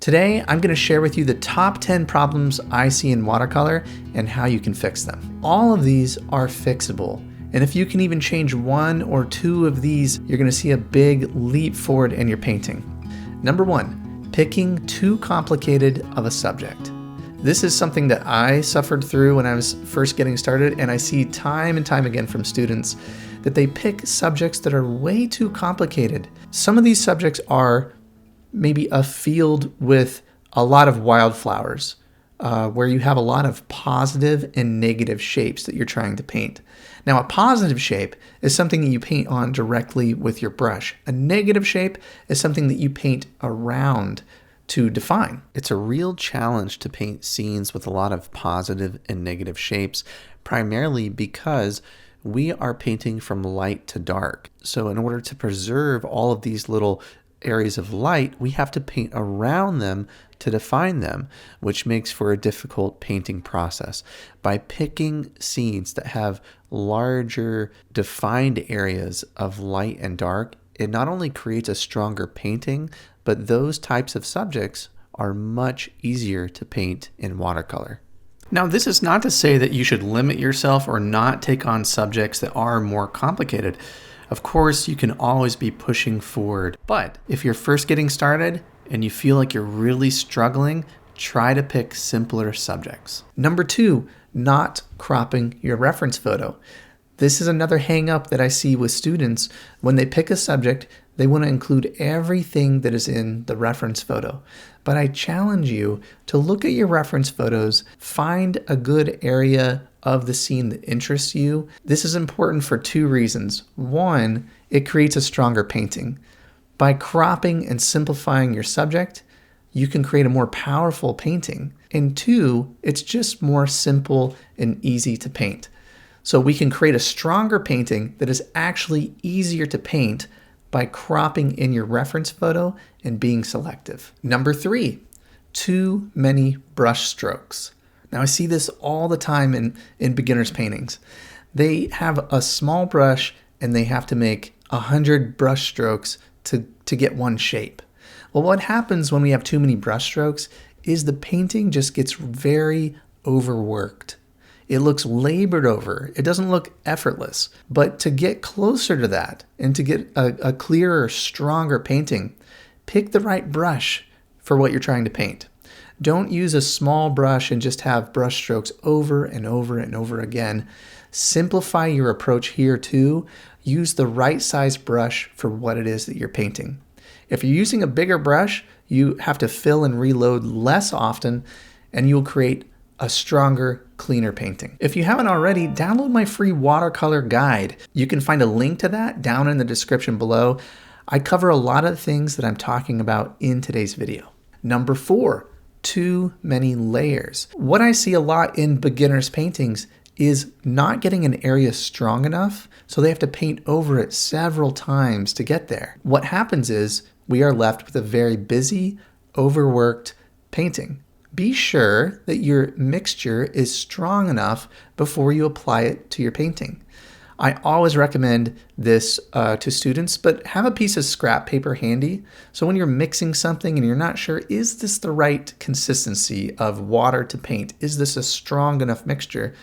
Today, I'm going to share with you the top 10 problems I see in watercolor and how you can fix them. All of these are fixable, and if you can even change one or two of these, you're going to see a big leap forward in your painting. Number one, picking too complicated of a subject. This is something that I suffered through when I was first getting started, and I see time and time again from students that they pick subjects that are way too complicated. Some of these subjects are maybe a field with a lot of wildflowers, where you have a lot of positive and negative shapes that you're trying to paint. Now, a positive shape is something that you paint on directly with your brush. A negative shape is something that you paint around to define. It's a real challenge to paint scenes with a lot of positive and negative shapes, primarily because we are painting from light to dark. So in order to preserve all of these little areas of light, we have to paint around them to define them, which makes for a difficult painting process. By picking scenes that have larger defined areas of light and dark, it not only creates a stronger painting, but those types of subjects are much easier to paint in watercolor. Now, this is not to say that you should limit yourself or not take on subjects that are more complicated. Of course, you can always be pushing forward, but if you're first getting started and you feel like you're really struggling, try to pick simpler subjects. Number two, not cropping your reference photo. This is another hang up that I see with students. When they pick a subject, they want to include everything that is in the reference photo. But I challenge you to look at your reference photos, find a good area of the scene that interests you. This is important for two reasons. One, it creates a stronger painting. By cropping and simplifying your subject, you can create a more powerful painting. And two, it's just more simple and easy to paint. So we can create a stronger painting that is actually easier to paint by cropping in your reference photo and being selective. Number three, too many brush strokes. Now, I see this all the time in beginners' paintings. They have a small brush and they have to make 100 brush strokes to get one shape. Well, what happens when we have too many brush strokes is the painting just gets very overworked. It looks labored over. It doesn't look effortless. But to get closer to that and to get a clearer, stronger painting, pick the right brush for what you're trying to paint. Don't use a small brush and just have brush strokes over and over and over again. Simplify your approach here too. Use the right size brush for what it is that you're painting. If you're using a bigger brush, you have to fill and reload less often, and you'll create a stronger, cleaner painting. If you haven't already, download my free watercolor guide. You can find a link to that down in the description below. I cover a lot of the things that I'm talking about in today's video. Number four, too many layers. What I see a lot in beginners' paintings is not getting an area strong enough, so they have to paint over it several times to get there. What happens is we are left with a very busy, overworked painting. Be sure that your mixture is strong enough before you apply it to your painting. I always recommend this to students, but have a piece of scrap paper handy. So when you're mixing something and you're not sure, is this the right consistency of water to paint? Is this a strong enough mixture?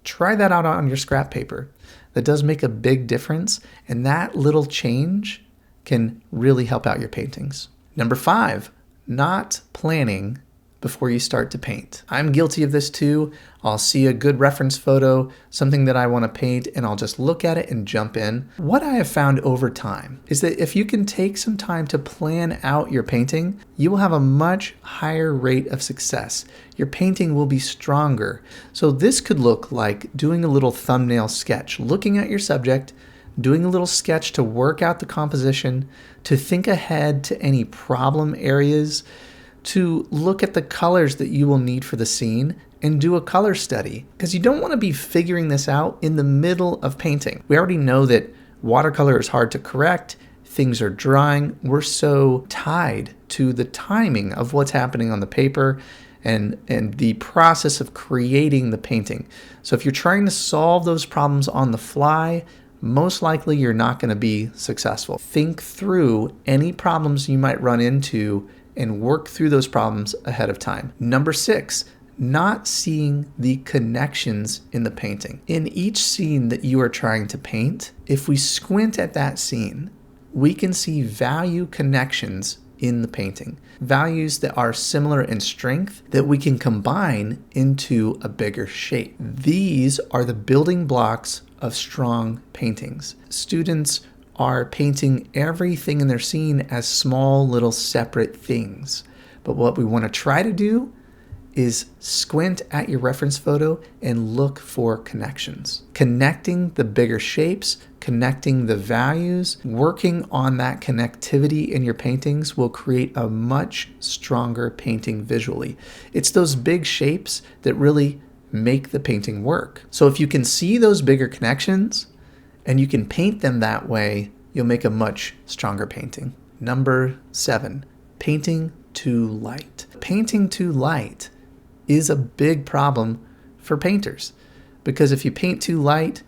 Try that out on your scrap paper. That does make a big difference, and that little change can really help out your paintings. Number five, not planning before you start to paint. I'm guilty of this too. I'll see a good reference photo, something that I want to paint, and I'll just look at it and jump in. What I have found over time is that if you can take some time to plan out your painting, you will have a much higher rate of success. Your painting will be stronger. So this could look like doing a little thumbnail sketch, looking at your subject, doing a little sketch to work out the composition, to think ahead to any problem areas, to look at the colors that you will need for the scene and do a color study, because you don't want to be figuring this out in the middle of painting. We already know that watercolor is hard to correct, things are drying, we're so tied to the timing of what's happening on the paper and the process of creating the painting. So if you're trying to solve those problems on the fly, most likely you're not going to be successful. Think through any problems you might run into and work through those problems ahead of time. Number 6, not seeing the connections in the painting. In each scene that you are trying to paint, if we squint at that scene, we can see value connections in the painting. Values that are similar in strength that we can combine into a bigger shape. These are the building blocks of strong paintings. Students are painting everything in their scene as small little separate things. But what we want to try to do is squint at your reference photo and look for connections. Connecting the bigger shapes, connecting the values, working on that connectivity in your paintings will create a much stronger painting visually. It's those big shapes that really make the painting work. So if you can see those bigger connections and you can paint them that way, you'll make a much stronger painting. Number 7, painting too light. Painting too light is a big problem for painters, because if you paint too light,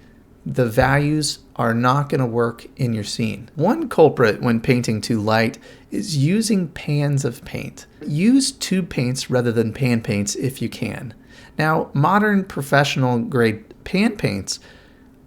the values are not going to work in your scene. One culprit when painting too light is using pans of paint. Use tube paints rather than pan paints if you can. Now, modern professional grade pan paints,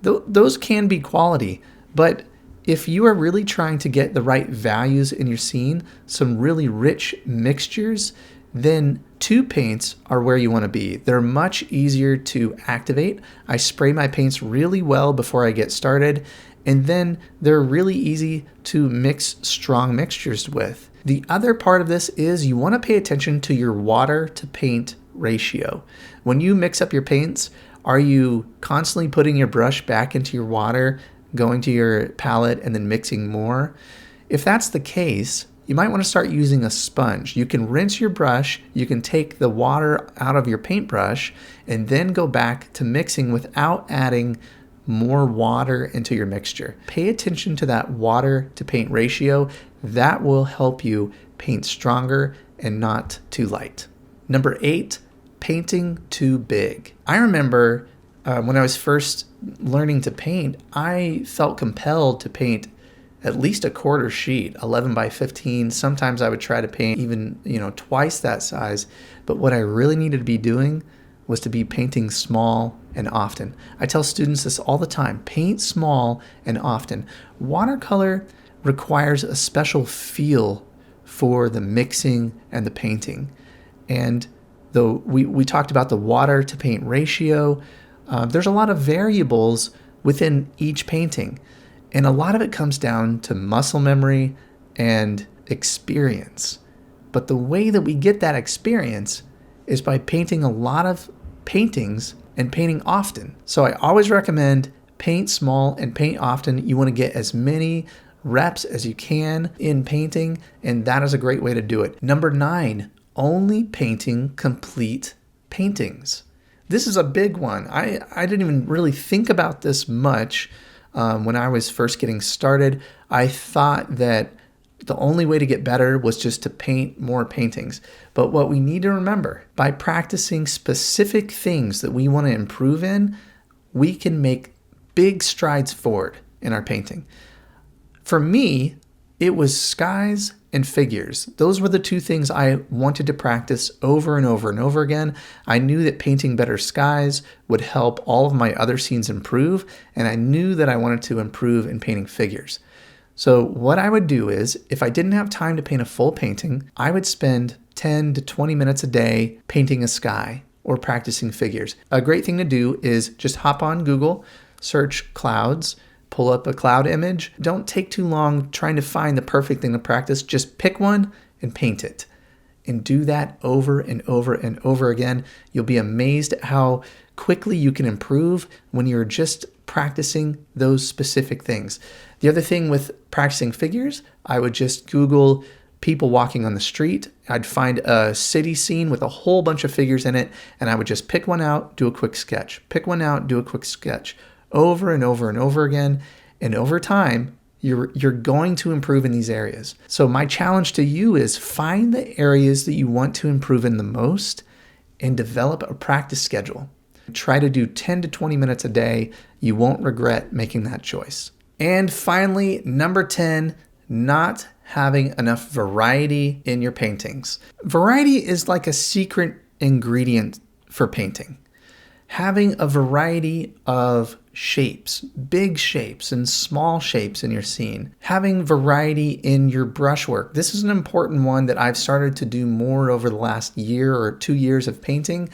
those can be quality, but if you are really trying to get the right values in your scene, some really rich mixtures, then tube paints are where you want to be. They're much easier to activate. I spray my paints really well before I get started, and then they're really easy to mix strong mixtures with. The other part of this is you want to pay attention to your water to paint ratio. When you mix up your paints, are you constantly putting your brush back into your water, going to your palette, and then mixing more? If that's the case, you might want to start using a sponge. You can rinse your brush, you can take the water out of your paintbrush, and then go back to mixing without adding more water into your mixture. Pay attention to that water to paint ratio. That will help you paint stronger and not too light. Number 8, painting too big. I remember when I was first learning to paint, I felt compelled to paint at least a quarter sheet, 11 by 15. Sometimes I would try to paint even, twice that size. But what I really needed to be doing was to be painting small and often. I tell students this all the time: paint small and often. Watercolor requires a special feel for the mixing and the painting. And though we talked about the water to paint ratio, there's a lot of variables within each painting. And a lot of it comes down to muscle memory and experience. But the way that we get that experience is by painting a lot of paintings and painting often. So I always recommend paint small and paint often. You want to get as many reps as you can in painting, and that is a great way to do it. Number 9, only painting complete paintings. This is a big one. I didn't even really think about this much when I was first getting started. I thought that the only way to get better was just to paint more paintings. But what we need to remember, by practicing specific things that we want to improve in, we can make big strides forward in our painting. For me, it was skies and figures. Those were the two things I wanted to practice over and over and over again. I knew that painting better skies would help all of my other scenes improve, and I knew that I wanted to improve in painting figures. So what I would do is, if I didn't have time to paint a full painting, I would spend 10 to 20 minutes a day painting a sky or practicing figures. A great thing to do is just hop on Google, search clouds, pull up a cloud image. Don't take too long trying to find the perfect thing to practice. Just pick one and paint it. And do that over and over and over again. You'll be amazed at how quickly you can improve when you're just practicing those specific things. The other thing with practicing figures, I would just Google people walking on the street. I'd find a city scene with a whole bunch of figures in it, and I would just pick one out, do a quick sketch. Pick one out, do a quick sketch. Over and over and over again. And over time, you're going to improve in these areas. So my challenge to you is find the areas that you want to improve in the most and develop a practice schedule. Try to do 10 to 20 minutes a day. You won't regret making that choice. And finally, number 10, not having enough variety in your paintings. Variety is like a secret ingredient for painting. Having a variety of shapes, big shapes and small shapes in your scene. Having variety in your brushwork. This is an important one that I've started to do more over the last year or 2 years of painting.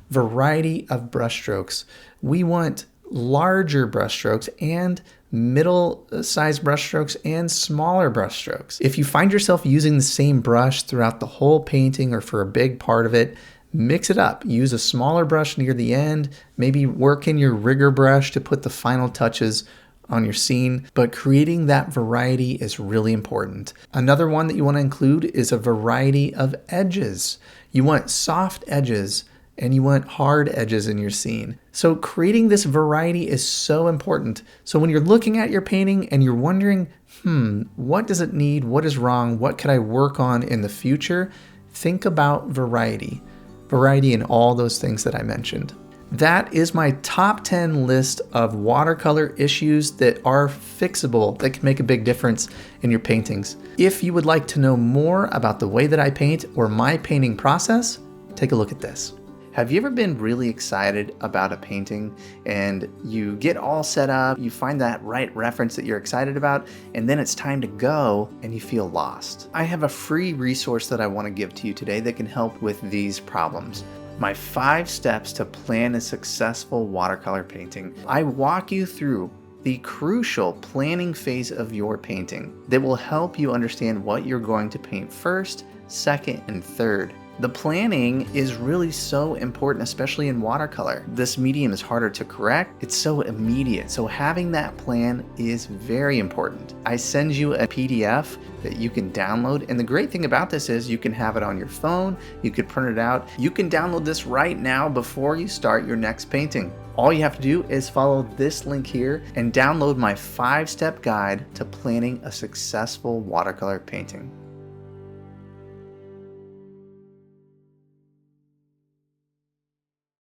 Variety of brushstrokes. We want larger brushstrokes and middle-sized brushstrokes and smaller brushstrokes. If you find yourself using the same brush throughout the whole painting or for a big part of it, mix it up. Use a smaller brush near the end. Maybe work in your rigger brush to put the final touches on your scene. But creating that variety is really important. Another one that you want to include is a variety of edges. You want soft edges and you want hard edges in your scene. So creating this variety is so important. So when you're looking at your painting and you're wondering, what does it need? What is wrong? What could I work on in the future? Think about variety. Variety in all those things that I mentioned. That is my top 10 list of watercolor issues that are fixable, that can make a big difference in your paintings. If you would like to know more about the way that I paint or my painting process, take a look at this. Have you ever been really excited about a painting and you get all set up, you find that right reference that you're excited about, and then it's time to go and you feel lost? I have a free resource that I want to give to you today that can help with these problems. My 5 steps to plan a successful watercolor painting. I walk you through the crucial planning phase of your painting that will help you understand what you're going to paint first, second, and third. The planning is really so important, especially in watercolor. This medium is harder to correct. It's so immediate. So having that plan is very important. I send you a PDF that you can download. And the great thing about this is you can have it on your phone. You could print it out. You can download this right now before you start your next painting. All you have to do is follow this link here and download my 5-step guide to planning a successful watercolor painting.